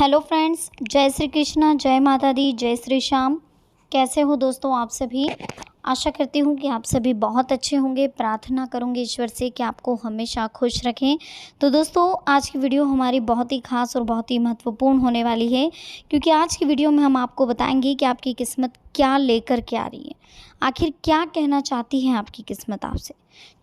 Hello friends, जय श्री कृष्णा, जय माता दी, जय श्री श्याम। कैसे हो दोस्तों आप सभी। आशा करती हूँ कि आप सभी बहुत अच्छे होंगे। प्रार्थना करूँगी ईश्वर से कि आपको हमेशा खुश रखें। तो दोस्तों आज की वीडियो हमारी बहुत ही खास और बहुत ही महत्वपूर्ण होने वाली है, क्योंकि आज की वीडियो में हम आपको बताएंगे कि आपकी किस्मत क्या लेकर के आ रही है। आखिर क्या कहना चाहती है आपकी किस्मत आपसे।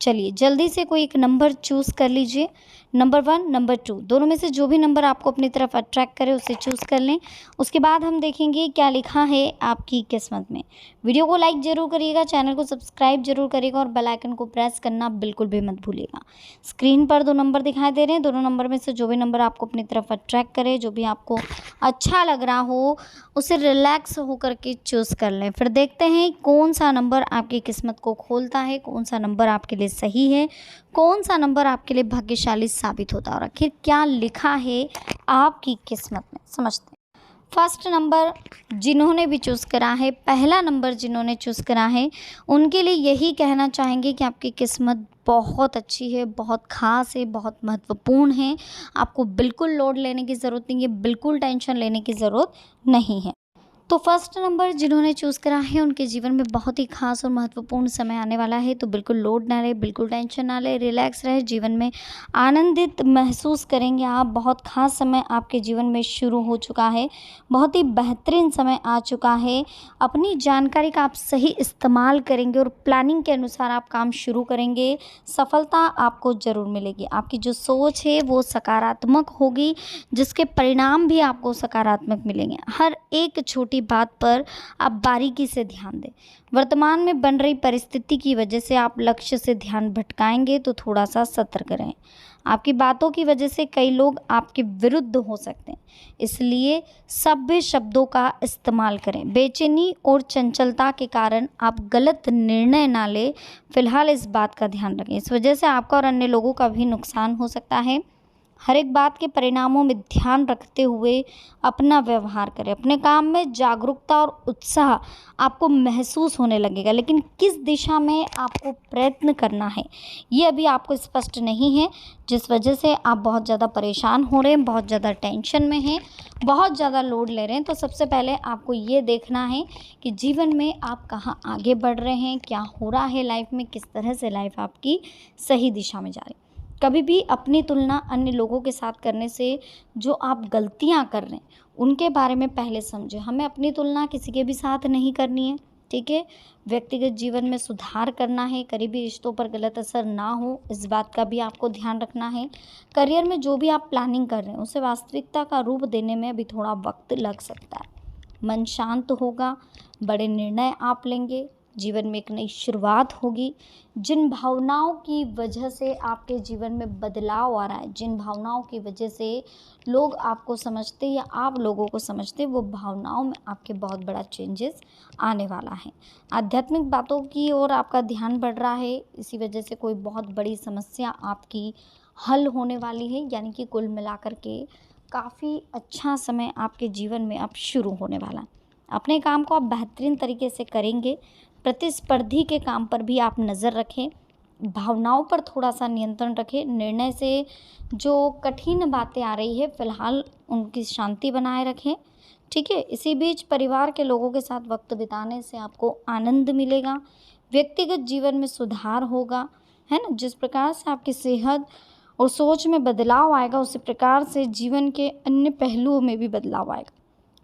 चलिए जल्दी से कोई एक नंबर चूज़ कर लीजिए। नंबर 1, नंबर 2 दोनों में से जो भी नंबर आपको अपनी तरफ अट्रैक्ट करे उसे चूज़ कर लें। उसके बाद हम देखेंगे क्या लिखा है आपकी किस्मत में। वीडियो को लाइक ज़रूर करिएगा, चैनल को सब्सक्राइब जरूर करिएगा और बेल आइकन को प्रेस करना बिल्कुल भी मत भूलिएगा। स्क्रीन पर 2 नंबर दिखाई दे रहे हैं, दोनों नंबर में से जो भी नंबर आपको अपनी तरफ अट्रैक्ट करे, जो भी आपको अच्छा लग रहा हो, उसे रिलैक्स होकर के चूज़ कर लें। फिर देखते हैं कौन सा नंबर आपकी किस्मत को खोलता है, कौन सा नंबर आपके लिए सही है, कौन सा नंबर आपके लिए भाग्यशाली साबित होता है और आखिर क्या लिखा है आपकी किस्मत में, समझते हैं। फर्स्ट नंबर जिन्होंने भी चूज़ करा है, पहला नंबर जिन्होंने चूज़ करा है, उनके लिए यही कहना चाहेंगे कि आपकी किस्मत बहुत अच्छी है, बहुत ख़ास है, बहुत महत्वपूर्ण है। आपको बिल्कुल लोड लेने की ज़रूरत नहीं है, बिल्कुल टेंशन लेने की ज़रूरत नहीं है। तो फर्स्ट नंबर जिन्होंने चूज़ करा है, उनके जीवन में बहुत ही खास और महत्वपूर्ण समय आने वाला है। तो बिल्कुल लोड ना ले, बिल्कुल टेंशन ना ले, रिलैक्स रहे, जीवन में आनंदित महसूस करेंगे आप। बहुत खास समय आपके जीवन में शुरू हो चुका है, बहुत ही बेहतरीन समय आ चुका है। अपनी जानकारी का आप सही इस्तेमाल करेंगे और प्लानिंग के अनुसार आप काम शुरू करेंगे, सफलता आपको ज़रूर मिलेगी। आपकी जो सोच है वो सकारात्मक होगी, जिसके परिणाम भी आपको सकारात्मक मिलेंगे। हर एक छोटी बात पर आप बारीकी से ध्यान दें। वर्तमान में बन रही परिस्थिति की वजह से आप लक्ष्य से ध्यान भटकाएंगे, तो थोड़ा सा सतर्क रहें। आपकी बातों की वजह से कई लोग आपके विरुद्ध हो सकते हैं, इसलिए सभ्य शब्दों का इस्तेमाल करें। बेचैनी और चंचलता के कारण आप गलत निर्णय ना लें, फिलहाल इस बात का ध्यान रखें। इस वजह से आपका और अन्य लोगों का भी नुकसान हो सकता है। हर एक बात के परिणामों में ध्यान रखते हुए अपना व्यवहार करें। अपने काम में जागरूकता और उत्साह आपको महसूस होने लगेगा, लेकिन किस दिशा में आपको प्रयत्न करना है ये अभी आपको स्पष्ट नहीं है, जिस वजह से आप बहुत ज़्यादा परेशान हो रहे हैं, बहुत ज़्यादा टेंशन में हैं, बहुत ज़्यादा लोड ले रहे हैं। तो सबसे पहले आपको ये देखना है कि जीवन में आप कहाँ आगे बढ़ रहे हैं, क्या हो रहा है लाइफ में, किस तरह से लाइफ आपकी सही दिशा में जा रही है। कभी भी अपनी तुलना अन्य लोगों के साथ करने से जो आप गलतियां कर रहे हैं उनके बारे में पहले समझें। हमें अपनी तुलना किसी के भी साथ नहीं करनी है, ठीक है। व्यक्तिगत जीवन में सुधार करना है, करीबी रिश्तों पर गलत असर ना हो, इस बात का भी आपको ध्यान रखना है। करियर में जो भी आप प्लानिंग कर रहे हैं उसे वास्तविकता का रूप देने में अभी थोड़ा वक्त लग सकता है। मन शांत होगा, बड़े निर्णय आप लेंगे, जीवन में एक नई शुरुआत होगी। जिन भावनाओं की वजह से आपके जीवन में बदलाव आ रहा है, जिन भावनाओं की वजह से लोग आपको समझते या आप लोगों को समझते, वो भावनाओं में आपके बहुत बड़ा चेंजेस आने वाला है। आध्यात्मिक बातों की ओर आपका ध्यान बढ़ रहा है, इसी वजह से कोई बहुत बड़ी समस्या आपकी हल होने वाली है। यानी कि कुल मिलाकर के काफ़ी अच्छा समय आपके जीवन में अब शुरू होने वाला है। अपने काम को आप बेहतरीन तरीके से करेंगे। प्रतिस्पर्धी के काम पर भी आप नज़र रखें, भावनाओं पर थोड़ा सा नियंत्रण रखें। निर्णय से जो कठिन बातें आ रही है फिलहाल उनकी शांति बनाए रखें, ठीक है। इसी बीच परिवार के लोगों के साथ वक्त बिताने से आपको आनंद मिलेगा। व्यक्तिगत जीवन में सुधार होगा, है ना। जिस प्रकार से आपकी सेहत और सोच में बदलाव आएगा, उसी प्रकार से जीवन के अन्य पहलुओं में भी बदलाव आएगा।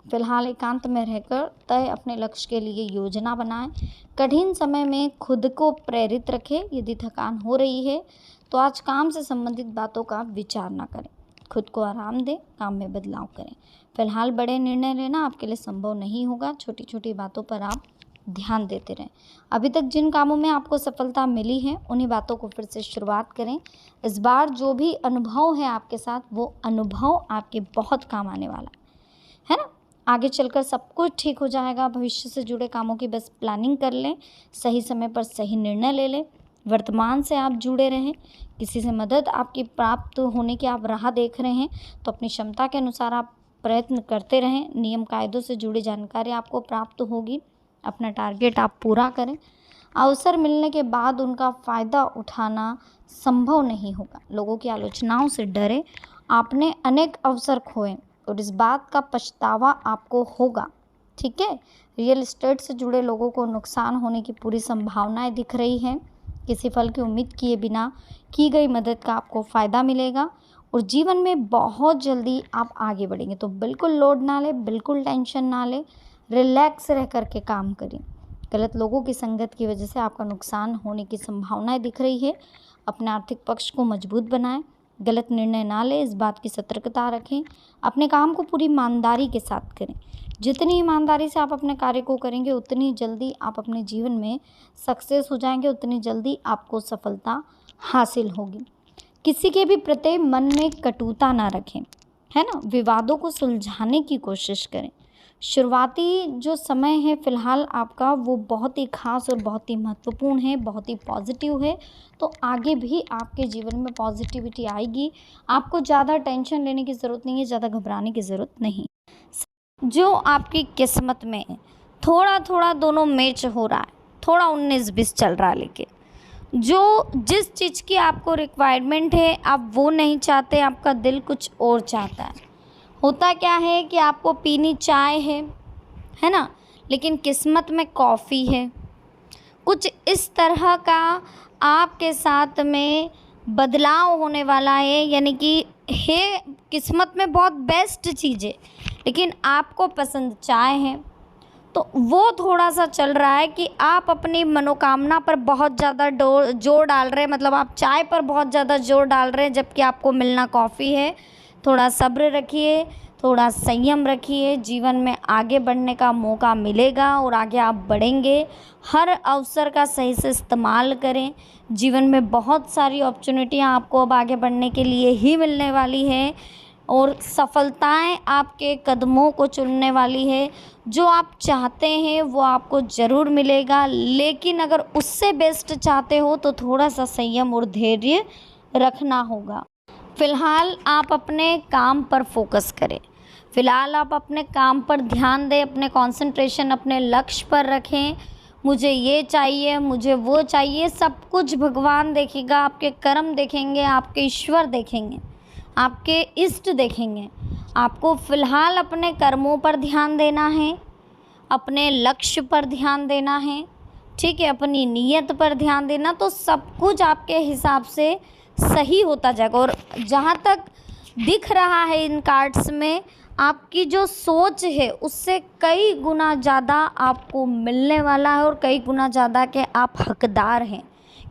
फिलहाल एकांत में रहकर तय अपने लक्ष्य के लिए योजना बनाएं। कठिन समय में खुद को प्रेरित रखें। यदि थकान हो रही है तो आज काम से संबंधित बातों का विचार ना करें, खुद को आराम दें, काम में बदलाव करें। फिलहाल बड़े निर्णय लेना आपके लिए संभव नहीं होगा, छोटी छोटी बातों पर आप ध्यान देते रहें। अभी तक जिन कामों में आपको सफलता मिली है उन्हीं बातों को फिर से शुरुआत करें। इस बार जो भी अनुभव है आपके साथ, वो अनुभव आपके बहुत काम आने वाला है ना। आगे चलकर सब कुछ ठीक हो जाएगा। भविष्य से जुड़े कामों की बस प्लानिंग कर लें, सही समय पर सही निर्णय ले लें। वर्तमान से आप जुड़े रहें। किसी से मदद आपकी प्राप्त होने की आप राह देख रहे हैं तो अपनी क्षमता के अनुसार आप प्रयत्न करते रहें। नियम कायदों से जुड़ी जानकारी आपको प्राप्त होगी। अपना टारगेट आप पूरा करें। अवसर मिलने के बाद उनका फ़ायदा उठाना संभव नहीं होगा। लोगों की आलोचनाओं से डरे, आपने अनेक अवसर खोए, और इस बात का पछतावा आपको होगा। ठीक है, रियल एस्टेट से जुड़े लोगों को नुकसान होने की पूरी संभावनाएं दिख रही हैं। किसी फल की उम्मीद किए बिना की गई मदद का आपको फ़ायदा मिलेगा और जीवन में बहुत जल्दी आप आगे बढ़ेंगे। तो बिल्कुल लोड ना लें, बिल्कुल टेंशन ना लें, रिलैक्स रह कर के काम करें। गलत लोगों की संगत की वजह से आपका नुकसान होने की संभावनाएं दिख रही है। अपने आर्थिक पक्ष को मजबूत बनाएं, गलत निर्णय ना लें, इस बात की सतर्कता रखें। अपने काम को पूरी ईमानदारी के साथ करें। जितनी ईमानदारी से आप अपने कार्य को करेंगे उतनी जल्दी आप अपने जीवन में सक्सेस हो जाएंगे, उतनी जल्दी आपको सफलता हासिल होगी। किसी के भी प्रति मन में कटुता ना रखें, है ना। विवादों को सुलझाने की कोशिश करें। शुरुआती जो समय है फ़िलहाल आपका, वो बहुत ही ख़ास और बहुत ही महत्वपूर्ण है, बहुत ही पॉजिटिव है। तो आगे भी आपके जीवन में पॉजिटिविटी आएगी। आपको ज़्यादा टेंशन लेने की ज़रूरत नहीं है, ज़्यादा घबराने की ज़रूरत नहीं। जो आपकी किस्मत में थोड़ा थोड़ा दोनों मैच हो रहा है, थोड़ा 19-20 चल रहा है, लेकिन जो जिस चीज़ की आपको रिक्वायरमेंट है आप वो नहीं चाहते, आपका दिल कुछ और चाहता है। होता क्या है कि आपको पीनी चाय है ना, लेकिन किस्मत में कॉफ़ी है। कुछ इस तरह का आपके साथ में बदलाव होने वाला है, यानी कि है किस्मत में बहुत बेस्ट चीज़ है, लेकिन आपको पसंद चाय है। तो वो थोड़ा सा चल रहा है कि आप अपनी मनोकामना पर बहुत ज़्यादा जोर डाल रहे हैं, मतलब आप चाय पर बहुत ज़्यादा जोर डाल रहे हैं, जबकि आपको मिलना कॉफ़ी है। थोड़ा सब्र रखिए, थोड़ा संयम रखिए, जीवन में आगे बढ़ने का मौका मिलेगा और आगे आप बढ़ेंगे। हर अवसर का सही से इस्तेमाल करें। जीवन में बहुत सारी अपॉर्चुनिटियाँ आपको अब आगे बढ़ने के लिए ही मिलने वाली है और सफलताएं आपके कदमों को चुनने वाली है। जो आप चाहते हैं वो आपको ज़रूर मिलेगा, लेकिन अगर उससे बेस्ट चाहते हो तो थोड़ा सा संयम और धैर्य रखना होगा। फ़िलहाल आप अपने काम पर फोकस करें, फ़िलहाल आप अपने काम पर ध्यान दें, अपने कंसंट्रेशन अपने लक्ष्य पर रखें। मुझे ये चाहिए, मुझे वो चाहिए, सब कुछ भगवान देखेगा, आपके कर्म देखेंगे, आपके ईश्वर देखेंगे, आपके इष्ट देखेंगे। आपको फ़िलहाल अपने कर्मों पर ध्यान देना है, अपने लक्ष्य पर ध्यान देना है, ठीक है, अपनी नीयत पर ध्यान देना, तो सब कुछ आपके हिसाब से सही होता जाएगा। और जहाँ तक दिख रहा है इन कार्ड्स में, आपकी जो सोच है उससे कई गुना ज़्यादा आपको मिलने वाला है और कई गुना ज़्यादा के आप हकदार हैं,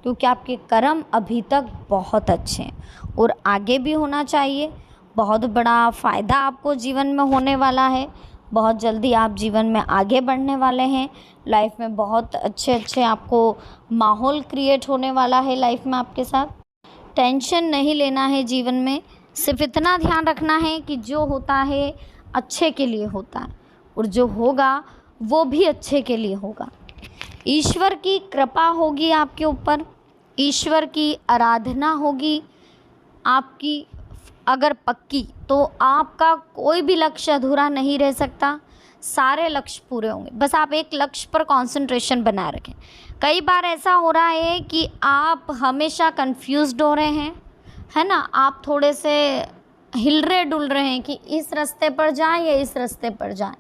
क्योंकि आपके कर्म अभी तक बहुत अच्छे हैं और आगे भी होना चाहिए। बहुत बड़ा फ़ायदा आपको जीवन में होने वाला है। बहुत जल्दी आप जीवन में आगे बढ़ने वाले हैं। लाइफ में बहुत अच्छे आपको माहौल क्रिएट होने वाला है लाइफ में आपके साथ। टेंशन नहीं लेना है जीवन में, सिर्फ इतना ध्यान रखना है कि जो होता है अच्छे के लिए होता है और जो होगा वो भी अच्छे के लिए होगा। ईश्वर की कृपा होगी आपके ऊपर, ईश्वर की आराधना होगी आपकी अगर पक्की, तो आपका कोई भी लक्ष्य अधूरा नहीं रह सकता, सारे लक्ष्य पूरे होंगे। बस आप एक लक्ष्य पर कंसंट्रेशन बनाए रखें। कई बार ऐसा हो रहा है कि आप हमेशा कंफ्यूज्ड हो रहे हैं, है ना, आप थोड़े से हिल रहे डुल रहे हैं कि इस रास्ते पर जाएं या इस रास्ते पर जाएं।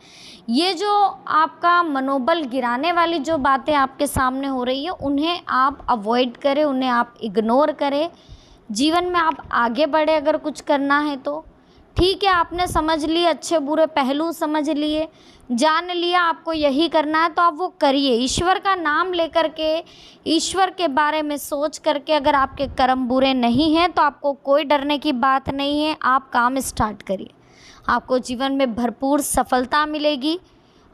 ये जो आपका मनोबल गिराने वाली जो बातें आपके सामने हो रही है, उन्हें आप अवॉइड करें, उन्हें आप इग्नोर करें। जीवन में आप आगे बढ़े, अगर कुछ करना है तो ठीक है, आपने समझ लिए, अच्छे बुरे पहलू समझ लिए, जान लिया आपको यही करना है, तो आप वो करिए। ईश्वर का नाम लेकर के, ईश्वर के बारे में सोच करके, अगर आपके कर्म बुरे नहीं हैं तो आपको कोई डरने की बात नहीं है। आप काम स्टार्ट करिए, आपको जीवन में भरपूर सफलता मिलेगी।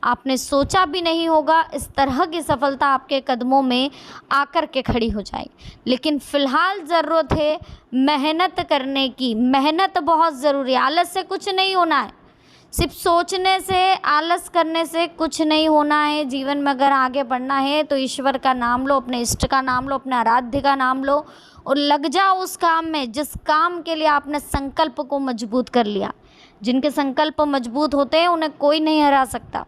आपने सोचा भी नहीं होगा इस तरह की सफलता आपके कदमों में आकर के खड़ी हो जाएगी। लेकिन फ़िलहाल ज़रूरत है मेहनत करने की, मेहनत बहुत ज़रूरी है। आलस से कुछ नहीं होना है, सिर्फ सोचने से, आलस करने से कुछ नहीं होना है। जीवन में अगर आगे बढ़ना है तो ईश्वर का नाम लो, अपने इष्ट का नाम लो, अपने आराध्य का नाम लो और लग जाओ उस काम में जिस काम के लिए आपने संकल्प को मजबूत कर लिया। जिनके संकल्प मजबूत होते हैं उन्हें कोई नहीं हरा सकता,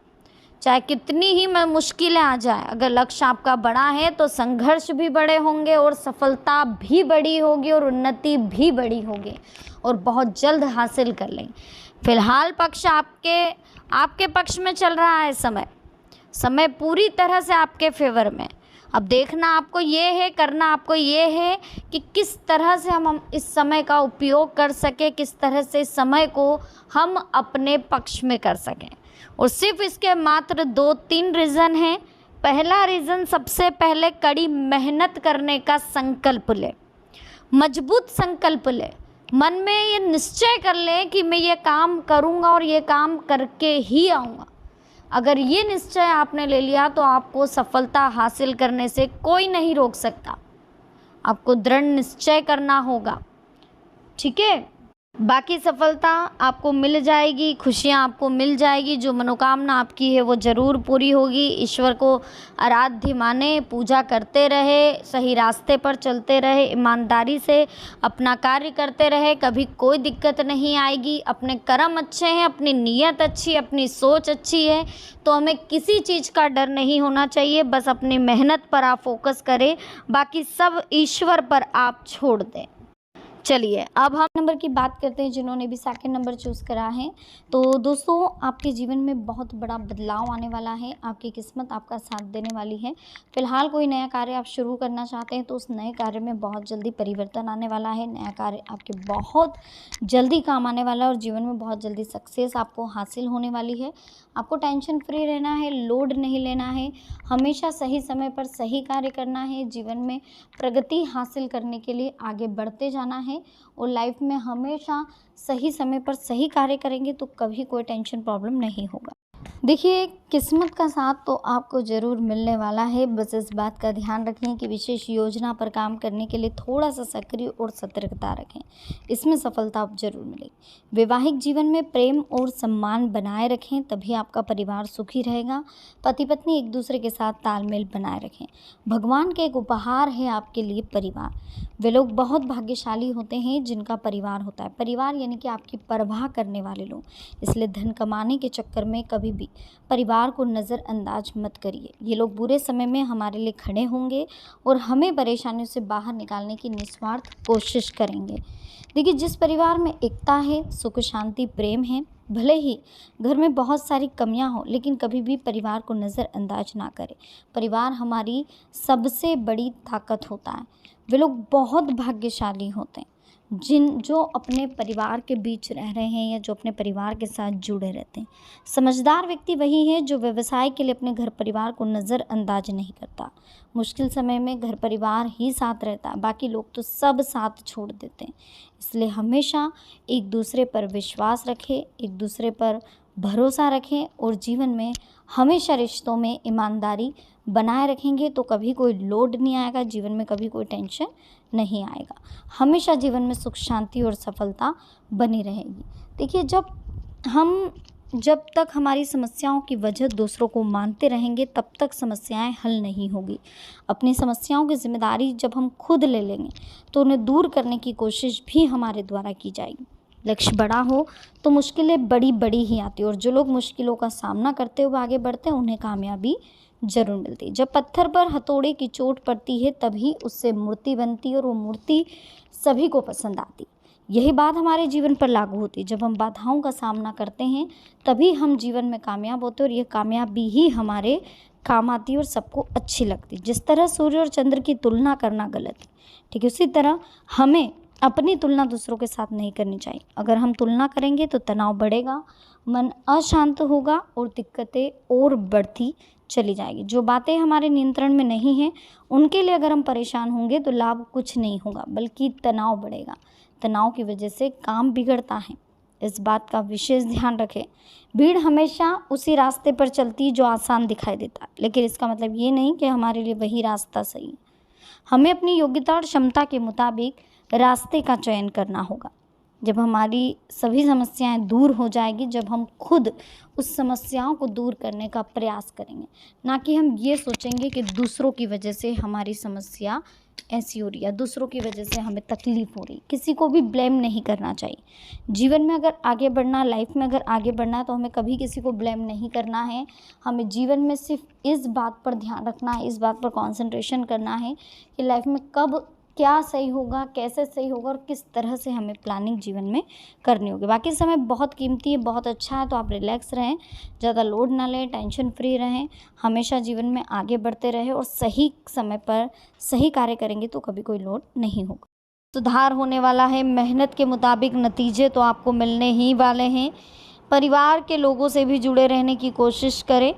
चाहे कितनी ही मुश्किलें आ जाए। अगर लक्ष्य आपका बड़ा है तो संघर्ष भी बड़े होंगे और सफलता भी बड़ी होगी और उन्नति भी बड़ी होगी और बहुत जल्द हासिल कर लेंगे। फिलहाल पक्ष आपके पक्ष में चल रहा है। समय पूरी तरह से आपके फेवर में। अब देखना आपको ये है, करना आपको ये है कि किस तरह से हम इस समय का उपयोग कर सकें, किस तरह से इस समय को हम अपने पक्ष में कर सकें। और सिर्फ इसके मात्र 2-3 रीज़न हैं। पहला रीज़न, सबसे पहले कड़ी मेहनत करने का संकल्प ले, मजबूत संकल्प ले। मन में ये निश्चय कर लें कि मैं ये काम करूँगा और ये काम करके ही आऊँगा। अगर ये निश्चय आपने ले लिया तो आपको सफलता हासिल करने से कोई नहीं रोक सकता। आपको दृढ़ निश्चय करना होगा, ठीक है। बाकी सफलता आपको मिल जाएगी, खुशियाँ आपको मिल जाएगी, जो मनोकामना आपकी है वो ज़रूर पूरी होगी। ईश्वर को आराध्य माने, पूजा करते रहे, सही रास्ते पर चलते रहे, ईमानदारी से अपना कार्य करते रहे, कभी कोई दिक्कत नहीं आएगी। अपने कर्म अच्छे हैं, अपनी नीयत अच्छी, अपनी सोच अच्छी है, तो हमें किसी चीज़ का डर नहीं होना चाहिए। बस अपनी मेहनत पर आप फोकस करें, बाकी सब ईश्वर पर आप छोड़ दें। चलिए अब हम नंबर की बात करते हैं जिन्होंने भी सेकंड नंबर चूज़ करा है। तो दोस्तों, आपके जीवन में बहुत बड़ा बदलाव आने वाला है। आपकी किस्मत आपका साथ देने वाली है। फिलहाल कोई नया कार्य आप शुरू करना चाहते हैं तो उस नए कार्य में बहुत जल्दी परिवर्तन आने वाला है। नया कार्य आपके बहुत जल्दी काम आने वाला है और जीवन में बहुत जल्दी सक्सेस आपको हासिल होने वाली है। आपको टेंशन फ्री रहना है, लोड नहीं लेना है, हमेशा सही समय पर सही कार्य करना है। जीवन में प्रगति हासिल करने के लिए आगे बढ़ते जाना है और लाइफ में हमेशा सही समय पर सही कार्य करेंगे तो कभी कोई टेंशन प्रॉब्लम नहीं होगा। देखिए, किस्मत का साथ तो आपको ज़रूर मिलने वाला है। बस इस बात का ध्यान रखें कि विशेष योजना पर काम करने के लिए थोड़ा सा सक्रिय और सतर्कता रखें, इसमें सफलता आप जरूर मिलेगी। वैवाहिक जीवन में प्रेम और सम्मान बनाए रखें, तभी आपका परिवार सुखी रहेगा। पति पत्नी एक दूसरे के साथ तालमेल बनाए रखें। भगवान के एक उपहार है आपके लिए परिवार। वे लोग बहुत भाग्यशाली होते हैं जिनका परिवार होता है। परिवार यानी कि आपकी परवाह करने वाले लोग। इसलिए धन कमाने के चक्कर में कभी भी परिवार को नज़रअंदाज मत करिए। ये लोग बुरे समय में हमारे लिए खड़े होंगे और हमें परेशानियों से बाहर निकालने की निस्वार्थ कोशिश करेंगे। देखिए, जिस परिवार में एकता है, सुख शांति प्रेम है, भले ही घर में बहुत सारी कमियां हो, लेकिन कभी भी परिवार को नज़रअंदाज ना करें। परिवार हमारी सबसे बड़ी ताकत होता है। वे लोग बहुत भाग्यशाली होते हैं जो अपने परिवार के बीच रह रहे हैं या जो अपने परिवार के साथ जुड़े रहते हैं। समझदार व्यक्ति वही है जो व्यवसाय के लिए अपने घर परिवार को नज़रअंदाज नहीं करता। मुश्किल समय में घर परिवार ही साथ रहता है, बाकी लोग तो सब साथ छोड़ देते हैं। इसलिए हमेशा एक दूसरे पर विश्वास रखें, एक दूसरे पर भरोसा रखें और जीवन में हमेशा रिश्तों में ईमानदारी बनाए रखेंगे तो कभी कोई लोड नहीं आएगा, जीवन में कभी कोई टेंशन नहीं आएगा। हमेशा जीवन में सुख शांति और सफलता बनी रहेगी। देखिए, जब तक हमारी समस्याओं की वजह दूसरों को मानते रहेंगे तब तक समस्याएं हल नहीं होगी। अपनी समस्याओं की जिम्मेदारी जब हम खुद ले लेंगे तो उन्हें दूर करने की कोशिश भी हमारे द्वारा की जाएगी। लक्ष्य बड़ा हो तो मुश्किलें बड़ी बड़ी ही आती है और जो लोग मुश्किलों का सामना करते हुए आगे बढ़ते हैं उन्हें कामयाबी जरूर मिलती है। जब पत्थर पर हथौड़े की चोट पड़ती है तभी उससे मूर्ति बनती है और वो मूर्ति सभी को पसंद आती। यही बात हमारे जीवन पर लागू होती है। जब हम बाधाओं का सामना करते हैं तभी हम जीवन में कामयाब होते हैं और ये कामयाबी ही हमारे काम आती है और सबको अच्छी लगती है। जिस तरह सूर्य और चंद्र की तुलना करना गलत है, ठीक है, उसी तरह हमें अपनी तुलना दूसरों के साथ नहीं करनी चाहिए। अगर हम तुलना करेंगे तो तनाव बढ़ेगा, मन अशांत होगा और दिक्कतें और बढ़ती चली जाएगी। जो बातें हमारे नियंत्रण में नहीं हैं उनके लिए अगर हम परेशान होंगे तो लाभ कुछ नहीं होगा बल्कि तनाव बढ़ेगा। तनाव की वजह से काम बिगड़ता है, इस बात का विशेष ध्यान रखें। भीड़ हमेशा उसी रास्ते पर चलती है जो आसान दिखाई देता है, लेकिन इसका मतलब ये नहीं कि हमारे लिए वही रास्ता सही है। हमें अपनी योग्यता और क्षमता के मुताबिक रास्ते का चयन करना होगा। जब हमारी सभी समस्याएं दूर हो जाएगी, जब हम खुद उस समस्याओं को दूर करने का प्रयास करेंगे, ना कि हम ये सोचेंगे कि दूसरों की वजह से हमारी समस्या ऐसी हो रही है, दूसरों की वजह से हमें तकलीफ़ हो रही। किसी को भी ब्लेम नहीं करना चाहिए। जीवन में अगर आगे बढ़ना, लाइफ में अगर आगे बढ़ना है तो हमें कभी किसी को ब्लेम नहीं करना है। हमें जीवन में सिर्फ इस बात पर ध्यान रखना है, इस बात पर कंसंट्रेशन करना है कि लाइफ में कब क्या सही होगा, कैसे सही होगा और किस तरह से हमें प्लानिंग जीवन में करनी होगी। बाकी समय बहुत कीमती है, बहुत अच्छा है, तो आप रिलैक्स रहें, ज़्यादा लोड ना लें, टेंशन फ्री रहें, हमेशा जीवन में आगे बढ़ते रहें और सही समय पर सही कार्य करेंगे तो कभी कोई लोड नहीं होगा। सुधार होने वाला है, मेहनत के मुताबिक नतीजे तो आपको मिलने ही वाले हैं। परिवार के लोगों से भी जुड़े रहने की कोशिश करें।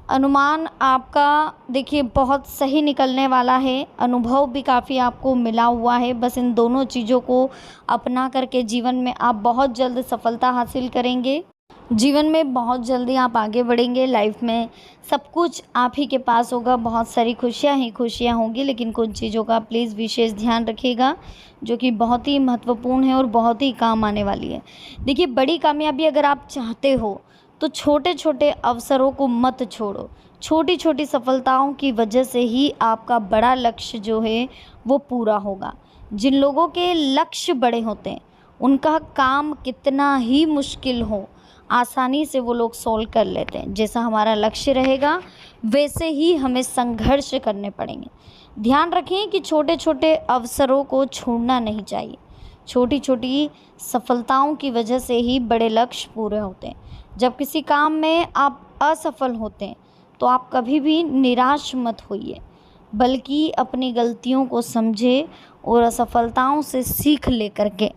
अनुमान आपका देखिए बहुत सही निकलने वाला है, अनुभव भी काफ़ी आपको मिला हुआ है। बस इन दोनों चीज़ों को अपना करके जीवन में आप बहुत जल्द सफलता हासिल करेंगे। जीवन में बहुत जल्दी आप आगे बढ़ेंगे, लाइफ में सब कुछ आप ही के पास होगा, बहुत सारी खुशियाँ ही खुशियाँ होंगी, लेकिन कुछ चीज़ों का प्लीज़ विशेष ध्यान रखिएगा जो कि बहुत ही महत्वपूर्ण है और बहुत ही काम आने वाली है। देखिए बड़ी कामयाबी अगर आप चाहते हो तो छोटे छोटे अवसरों को मत छोड़ो, छोटी छोटी सफलताओं की वजह से ही आपका बड़ा लक्ष्य जो है वो पूरा होगा। जिन लोगों के लक्ष्य बड़े होते हैं उनका काम कितना ही मुश्किल हो आसानी से वो लोग सोल्व कर लेते हैं। जैसा हमारा लक्ष्य रहेगा वैसे ही हमें संघर्ष करने पड़ेंगे। ध्यान रखें कि छोटे छोटे अवसरों को छोड़ना नहीं चाहिए। छोटी छोटी सफलताओं की वजह से ही बड़े लक्ष्य पूरे होते हैं। जब किसी काम में आप असफल होते हैं तो आप कभी भी निराश मत होइए, बल्कि अपनी गलतियों को समझे और असफलताओं से सीख लेकर के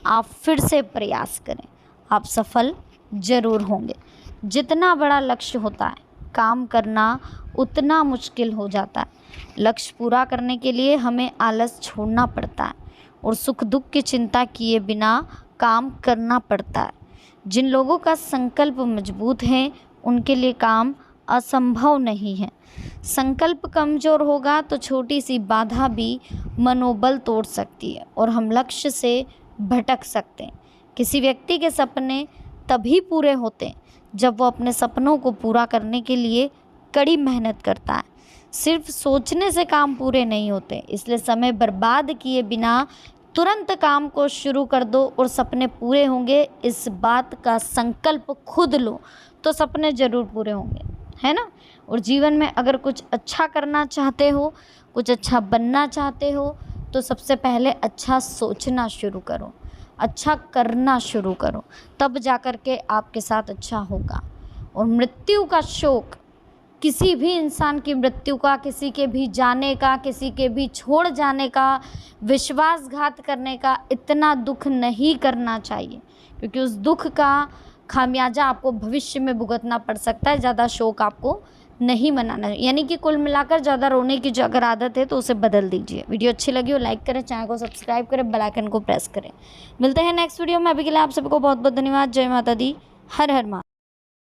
आप फिर से प्रयास करें, आप सफल ज़रूर होंगे। जितना बड़ा लक्ष्य होता है काम करना उतना मुश्किल हो जाता है। लक्ष्य पूरा करने के लिए हमें आलस छोड़ना पड़ता है और सुख दुख की चिंता किए बिना काम करना पड़ता है। जिन लोगों का संकल्प मजबूत है उनके लिए काम असंभव नहीं है। संकल्प कमज़ोर होगा तो छोटी सी बाधा भी मनोबल तोड़ सकती है और हम लक्ष्य से भटक सकते हैं। किसी व्यक्ति के सपने तभी पूरे होते हैं जब वो अपने सपनों को पूरा करने के लिए कड़ी मेहनत करता है। सिर्फ सोचने से काम पूरे नहीं होते, इसलिए समय बर्बाद किए बिना तुरंत काम को शुरू कर दो और सपने पूरे होंगे। इस बात का संकल्प खुद लो तो सपने ज़रूर पूरे होंगे, है ना। और जीवन में अगर कुछ अच्छा करना चाहते हो, कुछ अच्छा बनना चाहते हो तो सबसे पहले अच्छा सोचना शुरू करो, अच्छा करना शुरू करो, तब जा कर के आपके साथ अच्छा होगा। और मृत्यु का शोक, किसी भी इंसान की मृत्यु का, किसी के भी जाने का, किसी के भी छोड़ जाने का, विश्वासघात करने का इतना दुख नहीं करना चाहिए, क्योंकि उस दुख का खामियाजा आपको भविष्य में भुगतना पड़ सकता है। ज़्यादा शोक आपको नहीं मनाना, यानी कि कुल मिलाकर ज़्यादा रोने की जो अगर आदत है तो उसे बदल दीजिए। वीडियो अच्छी लगी हो लाइक करें, चैनल को सब्सक्राइब करें, बेल आइकन को प्रेस करें। मिलते हैं नेक्स्ट वीडियो में। अभी के लिए आप सबको बहुत बहुत धन्यवाद। जय माता दी, हर हर माता।